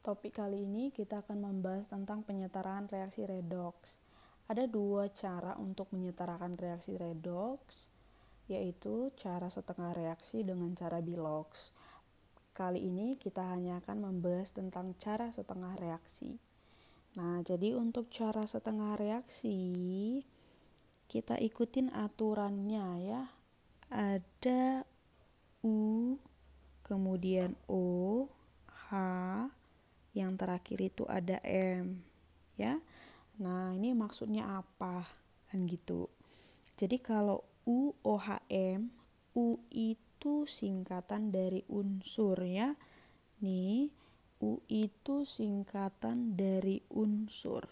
Topik kali ini kita akan membahas tentang penyetaraan reaksi redoks. Ada dua cara untuk menyetarakan reaksi redoks, yaitu cara setengah reaksi dengan cara Bilox. Kali ini kita hanya akan membahas tentang cara setengah reaksi. Nah, jadi untuk cara setengah reaksi, kita ikutin aturannya ya. Ada U, kemudian O, H, yang terakhir itu ada M ya. Nah, ini maksudnya apa kan gitu. Jadi kalau UOHM, U itu singkatan dari unsur ya. Nih, U itu singkatan dari unsur.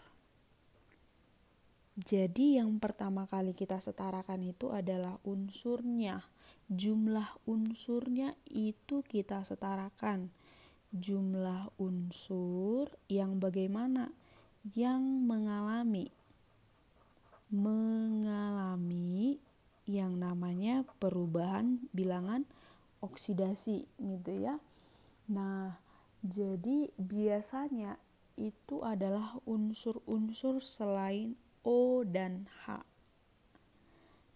Jadi yang pertama kali kita setarakan itu adalah unsurnya. Jumlah unsurnya itu kita setarakan. Jumlah unsur yang bagaimana? Yang mengalami yang namanya perubahan bilangan oksidasi gitu ya. Nah, jadi biasanya itu adalah unsur-unsur selain O dan H.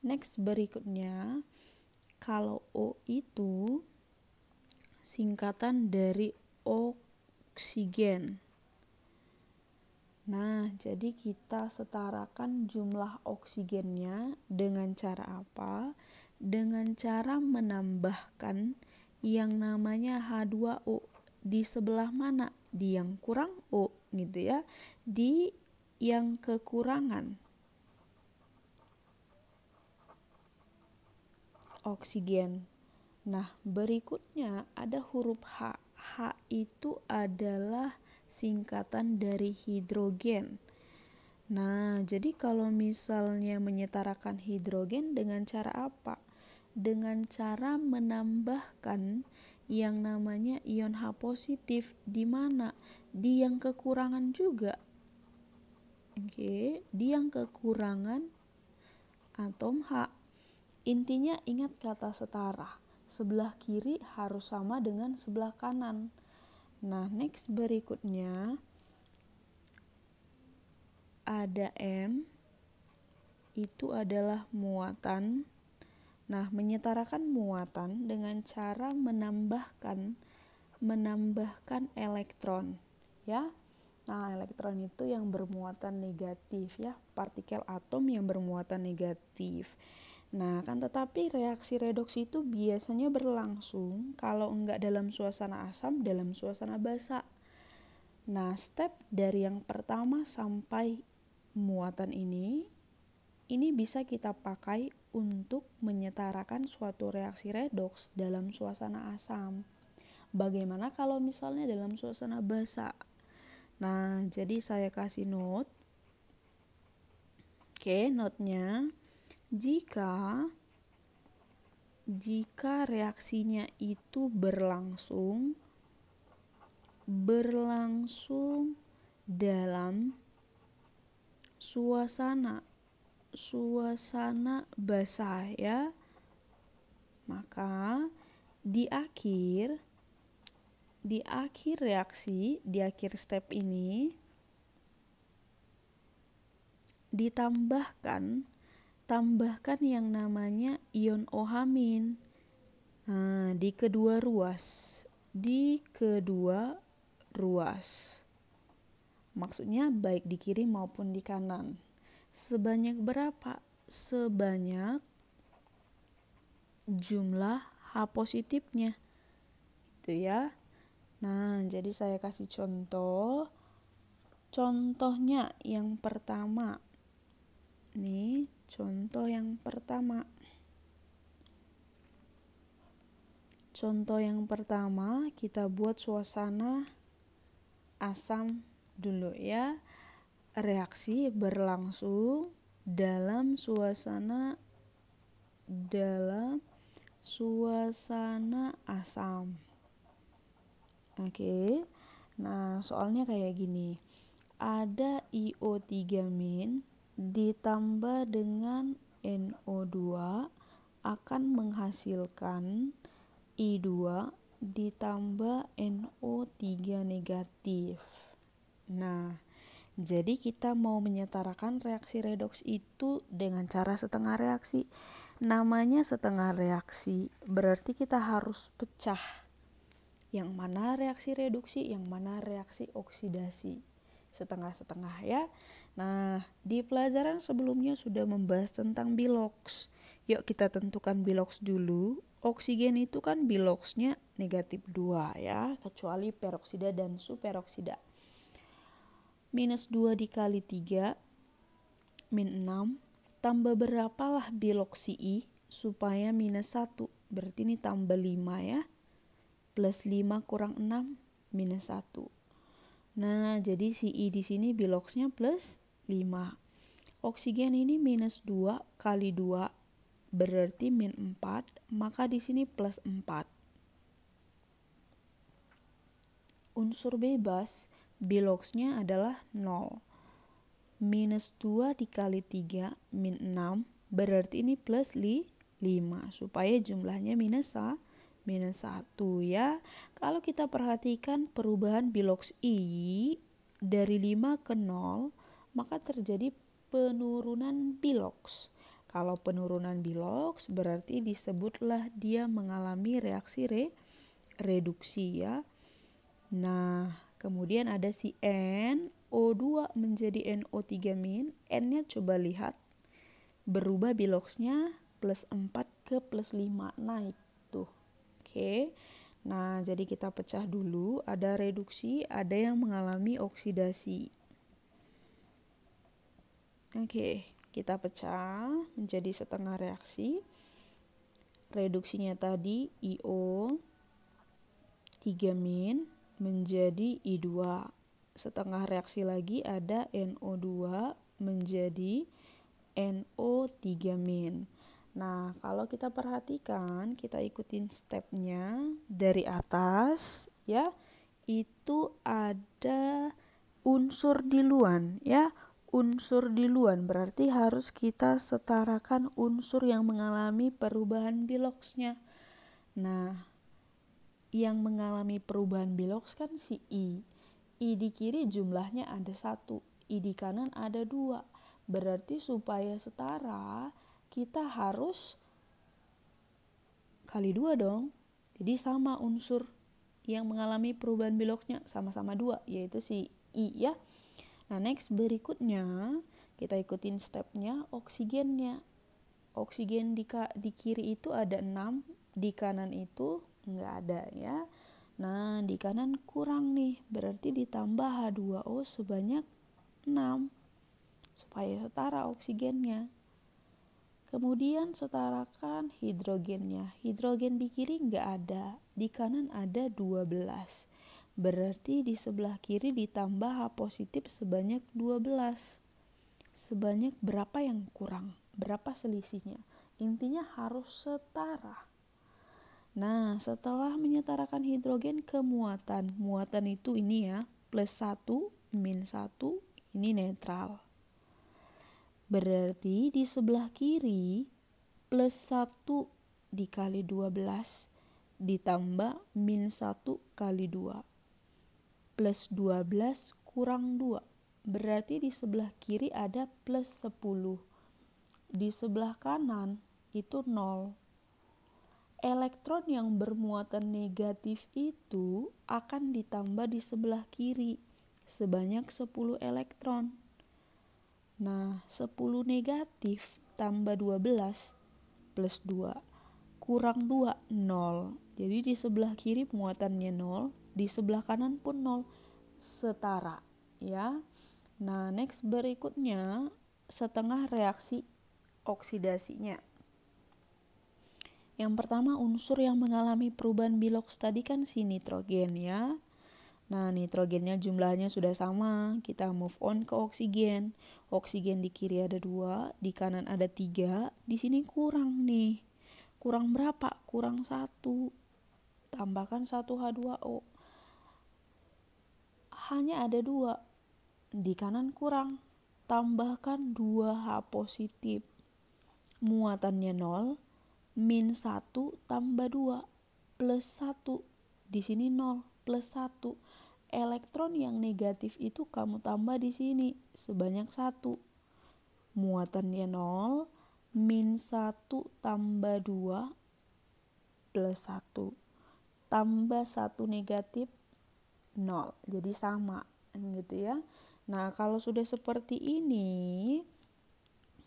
Next berikutnya, kalau O itu singkatan dari oksigen. Nah, jadi kita setarakan jumlah oksigennya dengan cara apa? Dengan cara menambahkan yang namanya H2O. Di sebelah mana? Di yang kurang O gitu ya. Di yang kekurangan oksigen. Nah, berikutnya ada huruf H. H itu adalah singkatan dari hidrogen. Nah, jadi kalau misalnya menyetarakan hidrogen dengan cara apa? Dengan cara menambahkan yang namanya ion H positif. Di mana? Di yang kekurangan juga. Oke, di yang kekurangan atom H. Intinya ingat kata setara. Sebelah kiri harus sama dengan sebelah kanan. Nah, next berikutnya ada M, itu adalah muatan. Nah, menyetarakan muatan dengan cara menambahkan elektron ya. Nah, elektron itu yang bermuatan negatif ya, partikel atom yang bermuatan negatif. Nah, kan tetapi reaksi redoks itu biasanya berlangsung kalau enggak dalam suasana asam, dalam suasana basa. Nah, step dari yang pertama sampai muatan ini bisa kita pakai untuk menyetarakan suatu reaksi redoks dalam suasana asam. Bagaimana kalau misalnya dalam suasana basa? Nah, jadi saya kasih note. Oke, note-nya. Jika reaksinya itu berlangsung dalam suasana basah ya, maka di akhir reaksi, di akhir step ini ditambahkan yang namanya ion OH-. Nah, di kedua ruas. Maksudnya baik di kiri maupun di kanan. Sebanyak berapa? Sebanyak jumlah H positifnya. Itu ya. Nah, jadi saya kasih contoh. Contohnya yang pertama. Nih, contoh yang pertama. Contoh yang pertama kita buat suasana asam dulu ya. Reaksi berlangsung dalam suasana asam. Oke. Nah, soalnya kayak gini. Ada IO3- ditambah dengan NO2 akan menghasilkan I2 ditambah NO3- biloksnya negatif. Nah, jadi kita mau menyetarakan reaksi redoks itu dengan cara setengah reaksi. Namanya setengah reaksi, berarti kita harus pecah. Yang mana reaksi reduksi, yang mana reaksi oksidasi. Setengah-setengah ya. Nah, di pelajaran sebelumnya sudah membahas tentang biloks. Yuk kita tentukan biloks dulu. Oksigen itu kan biloksnya negatif 2 ya, kecuali peroksida dan superoksida. Minus 2 dikali 3, min 6. Tambah berapalah biloksi I supaya minus 1. Berarti ini tambah 5 ya. Plus 5 kurang 6, minus 1. Nah, jadi si I di sini biloksnya plus 5. Oksigen ini minus 2 kali 2 berarti min 4, maka di sini plus 4. Unsur bebas biloksnya adalah 0. Minus 2 dikali 3 min 6 berarti ini plus 5 supaya jumlahnya minus 1 ya. Kalau kita perhatikan perubahan biloks I dari 5 ke 0 maka terjadi penurunan biloks. Kalau penurunan biloks berarti disebutlah dia mengalami reaksi reduksi ya. Nah, kemudian ada si NO2 menjadi NO3 min. N-nya coba lihat. Berubah biloksnya plus 4 ke plus 5 naik tuh. Oke. Nah, jadi kita pecah dulu. Ada reduksi, ada yang mengalami oksidasi. Oke, kita pecah menjadi setengah reaksi. Reduksinya tadi IO 3 min menjadi I2. Setengah reaksi lagi ada NO2 menjadi NO3 min. Nah, kalau kita perhatikan, kita ikutin stepnya dari atas ya. Itu ada unsur diluan ya. Unsur diluan berarti harus kita setarakan unsur yang mengalami perubahan biloksnya. Nah, yang mengalami perubahan biloks kan si I. I di kiri jumlahnya ada 1, I di kanan ada 2. Berarti supaya setara kita harus kali 2 dong. Jadi sama unsur yang mengalami perubahan biloksnya sama-sama 2, yaitu si I ya. Nah, next berikutnya kita ikutin stepnya oksigennya. Oksigen di kiri itu ada 6, di kanan itu nggak ada ya. Nah, di kanan kurang nih, berarti ditambah H2O sebanyak 6 supaya setara oksigennya. Kemudian setarakan hidrogennya. Hidrogen di kiri nggak ada, di kanan ada 12. Berarti di sebelah kiri ditambah H positif sebanyak 12. Sebanyak berapa yang kurang? Berapa selisihnya? Intinya harus setara. Nah, setelah menyetarakan hidrogen ke muatan. Muatan itu ini ya, plus 1, min 1, ini netral. Berarti di sebelah kiri plus 1 dikali 12 ditambah min 1 kali 2. Plus 12 kurang 2. Berarti di sebelah kiri ada plus 10. Di sebelah kanan itu 0. Elektron yang bermuatan negatif itu akan ditambah di sebelah kiri sebanyak 10 elektron. Nah, 10 negatif tambah 12 plus 2 kurang 2, 0. Jadi di sebelah kiri muatannya 0, di sebelah kanan pun 0. Setara ya. Nah, next berikutnya setengah reaksi oksidasinya. Yang pertama unsur yang mengalami perubahan biloks tadi kan si nitrogen ya. Nah, nitrogennya jumlahnya sudah sama. Kita move on ke oksigen. Oksigen di kiri ada 2, di kanan ada 3. Di sini kurang nih. Kurang berapa? Kurang 1. Tambahkan 1 H2O. Hanya ada 2. Di kanan kurang. Tambahkan 2 H positif. Muatannya 0. Min 1 tambah 2 plus 1. Di sini 0 plus 1. Elektron yang negatif itu kamu tambah di sini sebanyak 1. Muatannya 0, min 1 tambah 2 plus 1. Tambah 1 negatif 0. Jadi sama gitu ya. Nah, kalau sudah seperti ini,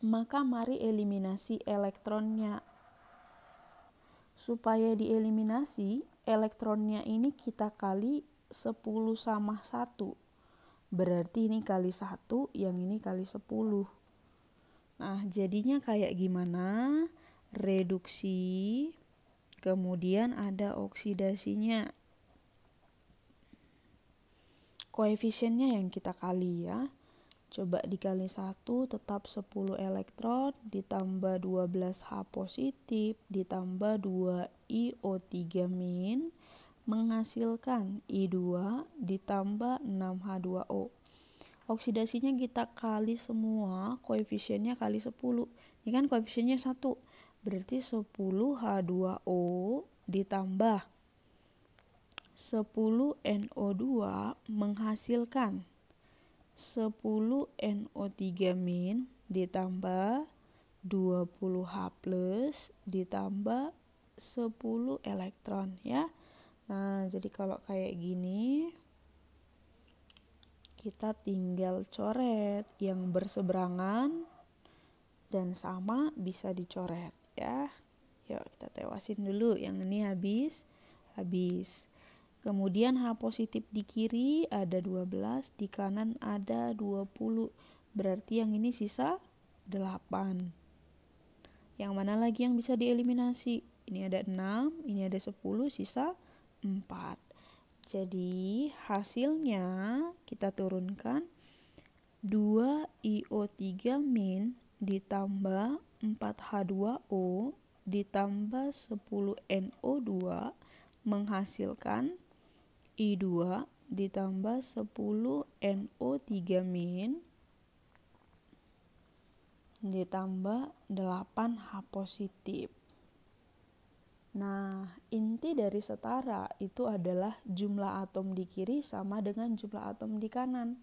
maka mari eliminasi elektronnya. Supaya dieliminasi, elektronnya ini kita kali 10 sama 1. Berarti ini kali 1, yang ini kali 10. Nah, jadinya kayak gimana? Reduksi, kemudian ada oksidasinya. Koefisiennya yang kita kali ya. Coba dikali 1 tetap 10 elektron ditambah 12H positif ditambah 2iO3 min menghasilkan I2 ditambah 6H2O. Oksidasinya kita kali semua, koefisiennya kali 10. Ini kan koefisiennya 1, berarti 10H2O ditambah 10NO2 menghasilkan 10NO3 min ditambah 20H plus ditambah 10 elektron ya. Nah, jadi kalau kayak gini kita tinggal coret yang berseberangan dan sama bisa dicoret ya. Yuk kita tewasin dulu, yang ini habis. Kemudian H positif di kiri ada 12, di kanan ada 20. Berarti yang ini sisa 8. Yang mana lagi yang bisa dieliminasi? Ini ada 6, ini ada 10, sisa 4. Jadi hasilnya kita turunkan 2iO3 min ditambah 4H2O ditambah 10NO2 menghasilkan I2 ditambah 10NO3 min ditambah 8H positif. Nah, inti dari setara itu adalah jumlah atom di kiri sama dengan jumlah atom di kanan.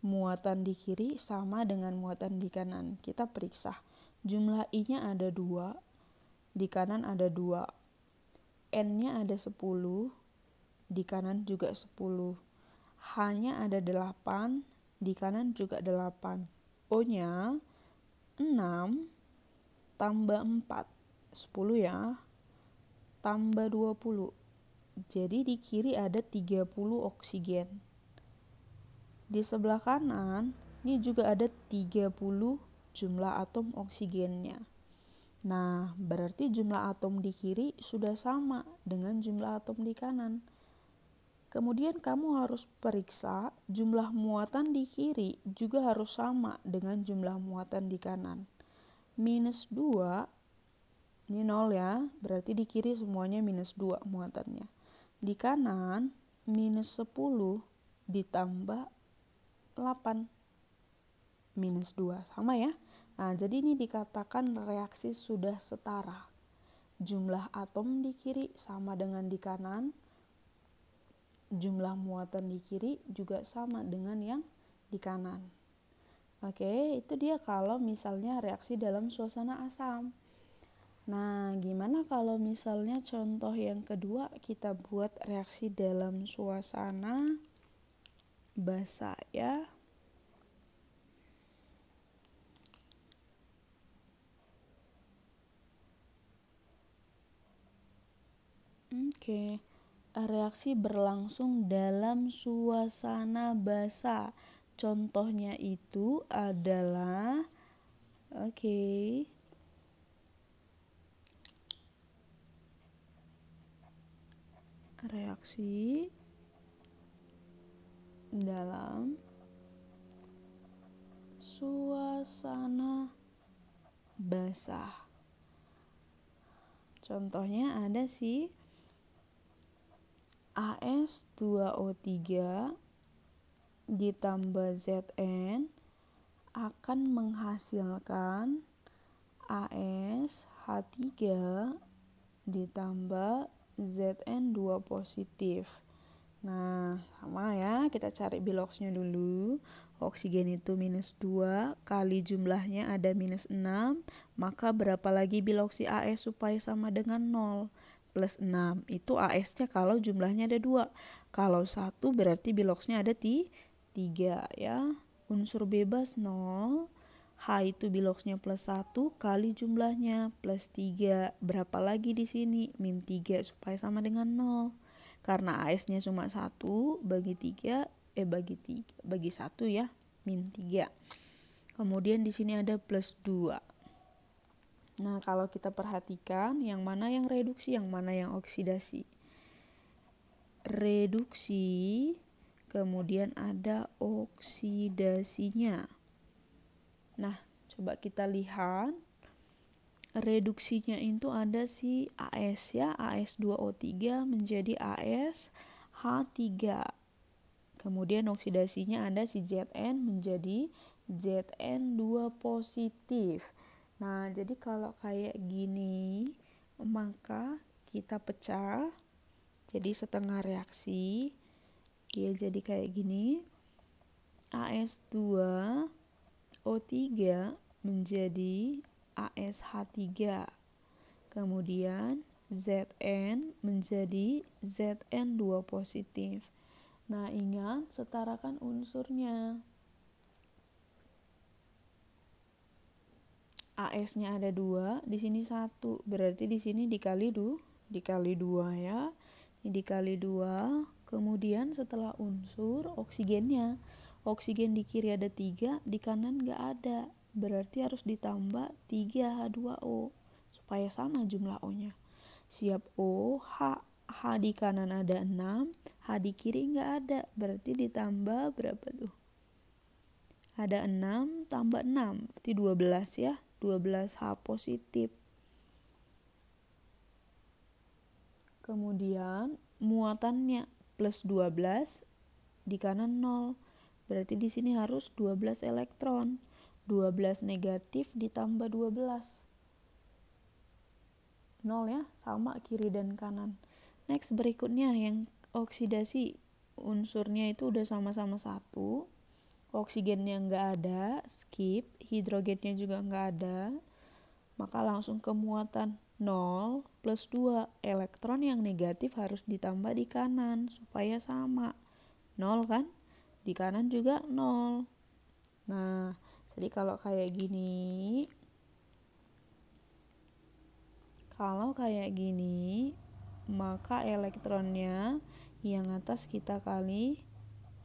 Muatan di kiri sama dengan muatan di kanan. Kita periksa. Jumlah I-nya ada 2, di kanan ada 2. N-nya ada 10, di kanan juga 10. H-nya ada 8, di kanan juga 8. O-nya 6 tambah 4, 10 ya. Tambah 20. Jadi di kiri ada 30 oksigen. Di sebelah kanan ini juga ada 30 jumlah atom oksigennya. Nah, berarti jumlah atom di kiri sudah sama dengan jumlah atom di kanan. Kemudian kamu harus periksa jumlah muatan di kiri juga harus sama dengan jumlah muatan di kanan. Minus 2 ini 0 ya, berarti di kiri semuanya minus 2 muatannya. Di kanan, minus 10 ditambah 8. Minus 2, sama ya. Nah, jadi ini dikatakan reaksi sudah setara. Jumlah atom di kiri sama dengan di kanan. Jumlah muatan di kiri juga sama dengan yang di kanan. Oke, itu dia kalau misalnya reaksi dalam suasana asam. Nah, gimana kalau misalnya contoh yang kedua kita buat reaksi dalam suasana basa ya. Oke. Reaksi berlangsung dalam suasana basa. Contohnya itu adalah reaksi dalam suasana basah. Contohnya ada sih AS2O3 ditambah Zn akan menghasilkan AsH3 ditambah Zn2 positif. Nah, sama ya, kita cari biloxnya dulu. Oksigen itu -2 kali jumlahnya ada -6, maka berapa lagi biloksi AS supaya sama dengan 0? +6. Itu AS-nya kalau jumlahnya ada 2. Kalau 1 berarti biloxnya ada 3 ya. Unsur bebas 0. H itu biloxnya +1 kali jumlahnya +3. Berapa lagi di sini? -3 supaya sama dengan 0. Karena AS-nya cuma 1 bagi 1 ya, -3. Kemudian di sini ada +2. Nah, kalau kita perhatikan yang mana yang reduksi, yang mana yang oksidasi. Reduksi, kemudian ada oksidasinya. Nah, coba kita lihat. Reduksinya itu ada si AS ya, AS2O3 menjadi ASH3. Kemudian oksidasinya ada si Zn menjadi Zn2 positif. Nah, jadi kalau kayak gini, maka kita pecah jadi setengah reaksi. Dia jadi kayak gini. AS2O3 menjadi ASH3. Kemudian Zn menjadi Zn2 positif. Nah, ingat setarakan unsurnya. AS-nya ada 2, di sini 1. Berarti di sini dikali 2 ya. Ini dikali 2. Kemudian setelah unsur oksigennya. Oksigen di kiri ada 3, di kanan nggak ada. Berarti harus ditambah 3H2O supaya sama jumlah O-nya. Siap O, H di kanan ada 6, H di kiri nggak ada. Berarti ditambah berapa tuh? Ada 6 tambah 6, berarti 12 ya. 12H positif. Kemudian muatannya +12, di kanan 0. Berarti di sini harus 12 elektron. 12 negatif ditambah 12. 0 ya, sama kiri dan kanan. Next berikutnya yang oksidasi. Unsurnya itu udah sama-sama 1. Oksigennya nggak ada, skip. Hidrogennya juga nggak ada. Maka langsung ke muatan 0 plus 2. Elektron yang negatif harus ditambah di kanan supaya sama. 0 kan? Di kanan juga 0. Nah, jadi kalau kayak gini, maka elektronnya yang atas kita kali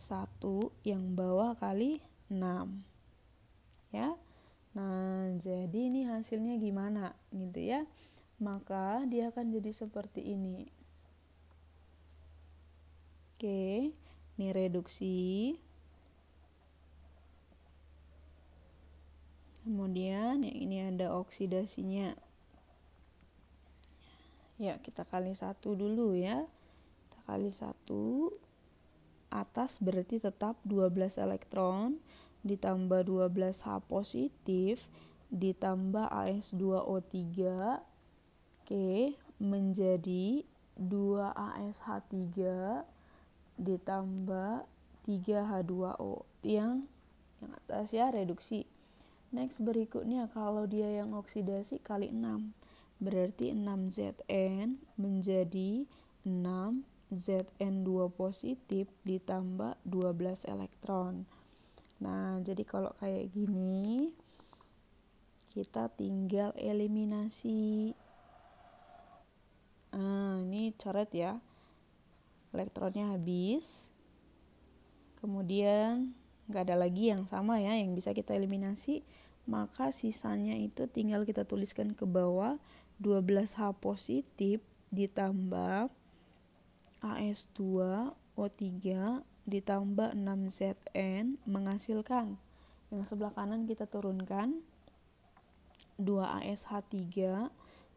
1, yang bawah kali 6. Ya. Nah, jadi ini hasilnya gimana gitu ya. Maka dia akan jadi seperti ini. Oke, ini reduksi. Kemudian yang ini ada oksidasinya. Ya, kita kali 1 dulu ya. Kita kali 1. Atas berarti tetap 12 elektron ditambah 12H positif ditambah AS2O3 menjadi 2ASH3 ditambah 3H2O. Yang atas ya reduksi. Next berikutnya kalau dia yang oksidasi kali 6. Berarti 6Zn menjadi 6 Zn2 positif ditambah 12 elektron. Nah, jadi kalau kayak gini, kita tinggal eliminasi. Ini coret ya. Elektronnya habis. Kemudian nggak ada lagi yang sama ya, yang bisa kita eliminasi. Maka sisanya itu tinggal kita tuliskan ke bawah. 12H positif ditambah AS2O3 ditambah 6Zn menghasilkan yang sebelah kanan kita turunkan 2ASH3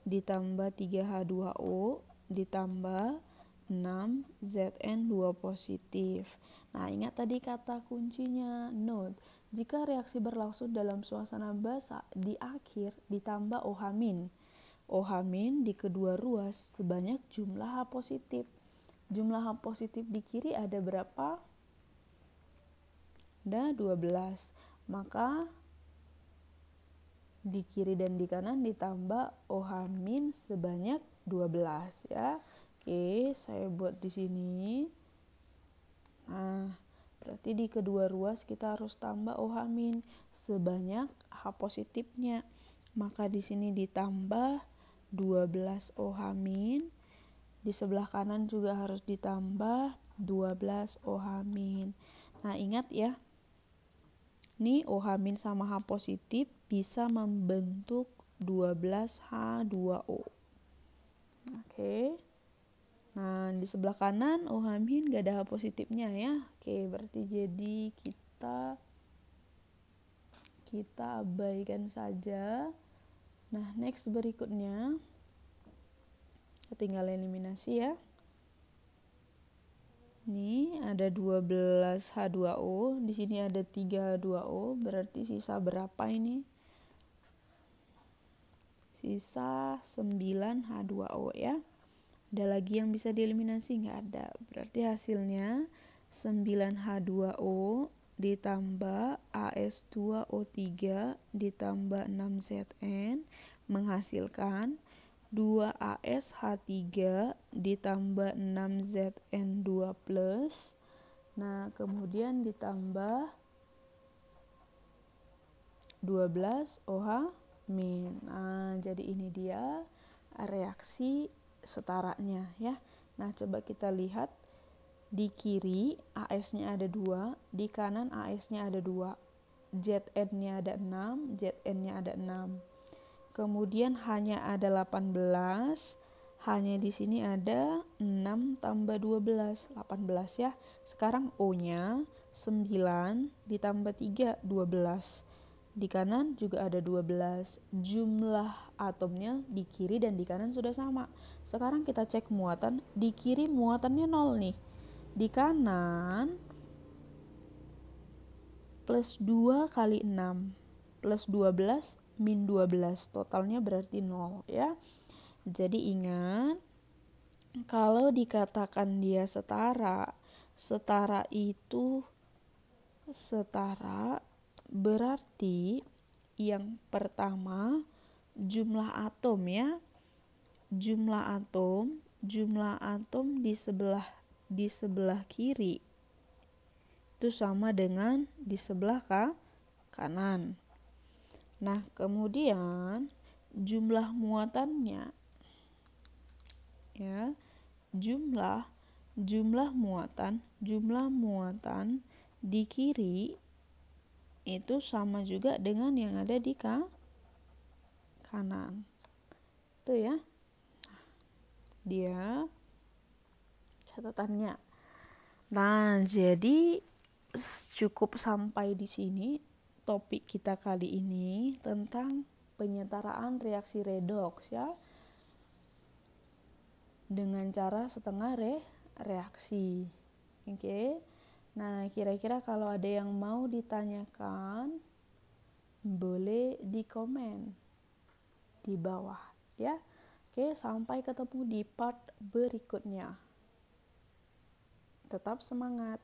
ditambah 3H2O ditambah 6Zn2 positif. Nah, ingat tadi kata kuncinya, note. Jika reaksi berlangsung dalam suasana basa, di akhir ditambah OH-. OH- di kedua ruas sebanyak jumlah H positif. Jumlah H positif di kiri ada berapa? Ada 12. Maka di kiri dan di kanan ditambah OH min sebanyak 12 ya. Oke, saya buat di sini. Nah, berarti di kedua ruas kita harus tambah OH min sebanyak H positifnya. Maka di sini ditambah 12 OH min. Di sebelah kanan juga harus ditambah 12 OH min. Nah, ingat ya. Ini OH min sama H positif bisa membentuk 12H2O. Oke. Nah, di sebelah kanan OH min gak ada H positifnya ya. Oke, berarti jadi kita abaikan saja. Nah, next berikutnya tinggal eliminasi ya. Ini ada 12H2O, di sini ada 3H2O, berarti sisa berapa ini? Sisa 9H2O ya. Ada lagi yang bisa dieliminasi? Nggak ada. Berarti hasilnya 9H2O ditambah AS2O3 ditambah 6ZN menghasilkan 2ASH3 ditambah 6ZN2+. Nah, kemudian ditambah 12 OH min. Nah, jadi ini dia reaksi setaranya ya. Nah, coba kita lihat di kiri AS-nya ada 2, di kanan AS-nya ada 2. ZN-nya ada 6, ZN-nya ada 6. Kemudian hanya ada 18, hanya di sini ada 6 tambah 12, 18 ya. Sekarang O-nya 9 ditambah 3, 12. Di kanan juga ada 12. Jumlah atomnya di kiri dan di kanan sudah sama. Sekarang kita cek muatan. Di kiri muatannya 0 nih. Di kanan plus 2 kali 6 plus 12 min 12, totalnya berarti 0 ya. Jadi ingat, kalau dikatakan dia setara itu setara berarti yang pertama jumlah atom ya. Jumlah atom di sebelah kiri itu sama dengan di sebelah kanan. Nah, kemudian jumlah muatannya ya, jumlah muatan di kiri itu sama juga dengan yang ada di kanan. Itu ya. Dia catatannya. Nah, jadi cukup sampai di sini topik kita kali ini tentang penyetaraan reaksi redoks ya. Dengan cara setengah reaksi. Oke. Nah, kira-kira kalau ada yang mau ditanyakan boleh di komen di bawah ya. Oke, sampai ketemu di part berikutnya. Tetap semangat.